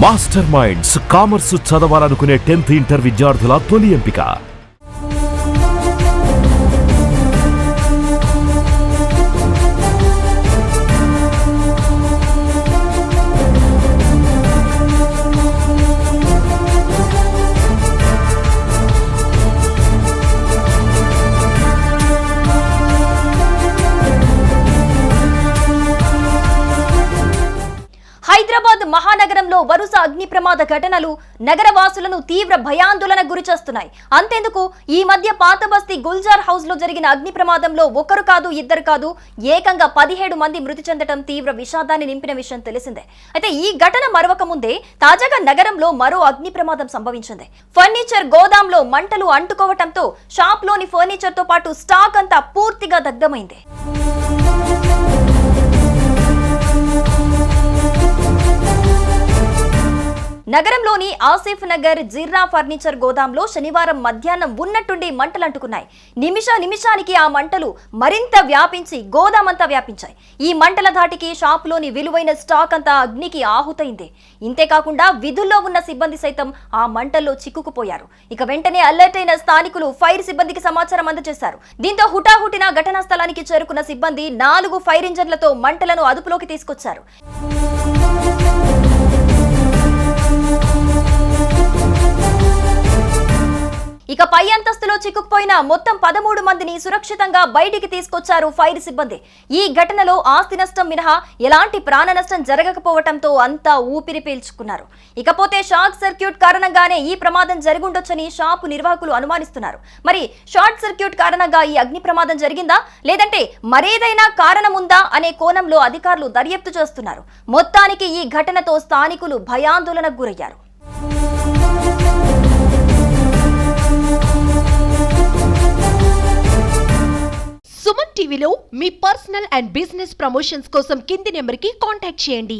Master minds commerce చదవాలనుకునే 10th inter విద్యార్థుల తొలి ఎంపిక. హైదరాబాద్ మహానగరంలో వరుస అగ్ని ప్రమాద ఘటనలు నగరవాసులను తీవ్ర భయాందోళనకు గురిచేస్తున్నాయి. అంతేందుకు ఈ మధ్య పాత బస్తీ గుల్జార్ హౌస్ లో జరిగిన అగ్ని ప్రమాదంలో ఒకరు కాదు ఇద్దరు కాదు ఏకంగా 17 మంది మృతి చెందడం తీవ్ర విషాదాన్ని నింపిన విషయం తెలిసిందే. అయితే ఈ ఘటన మరొక ముందే తాజాగా నగరంలో మరో అగ్ని ప్రమాదం సంభవించింది. ఫర్నిచర్ గోదాంలో మంటలు అంటుకోవటంతో షాప్ లోని ఫర్నిచర్ తో పాటు స్టాక్ అంతా పూర్తిగా దగ్ధమైంది. నగరంలోని ఆసిఫ్ నగర్ జిర్రా ఫర్నిచర్ గోదాంలో శనివారం మధ్యాహ్నం ఉన్నట్టుండి మంటలంటుకున్నాయి. నిమిషానికి ఆ మంటలు మరింత వ్యాపించి గోదామంతా వ్యాపించాయి. ఈ మంటల ధాటికి షాపులోని విలువైన స్టాక్ అంతా అగ్నికి ఆహుతైంది. ఇంతేకాకుండా విధుల్లో ఉన్న సిబ్బంది సైతం ఆ మంటల్లో చిక్కుకుపోయారు. ఇక వెంటనే అలర్ట్ అయిన స్థానికులు ఫైర్ సిబ్బందికి సమాచారం అందజేశారు. దీంతో హుటాహుటిన ఘటనా స్థలానికి చేరుకున్న సిబ్బంది 4 ఫైర్ ఇంజన్లతో మంటలను అదుపులోకి తీసుకొచ్చారు. ఇక పై అంతస్తులో చిక్కుకుపోయిన మొత్తం 13 మందిని సురక్షితంగా బయటికి తీసుకొచ్చారు ఫైర్ సిబ్బంది. ఈ ఘటనలో ఆస్తి నష్టం మినహా ఎలాంటి ప్రాణ నష్టం జరగకపోవడంతో అంతా ఊపిరి పీల్చుకున్నారు. ఇకపోతే షార్ట్ సర్క్యూట్ కారణంగానే ఈ ప్రమాదం జరుగుండొచ్చని షాపు నిర్వాహకులు అనుమానిస్తున్నారు. మరి షార్ట్ సర్క్యూట్ కారణంగా ఈ అగ్ని ప్రమాదం జరిగిందా లేదంటే మరేదైనా కారణం ఉందా అనే కోణంలో అధికారులు దర్యాప్తు చేస్తున్నారు. మొత్తానికి ఈ ఘటనతో స్థానికులు భయాందోళనకు గురయ్యారు. సుమన్ టీవీలో మీ పర్సనల్ అండ్ బిజినెస్ ప్రమోషన్స్ కోసం కింది నెంబర్కి కాంటాక్ట్ చేయండి.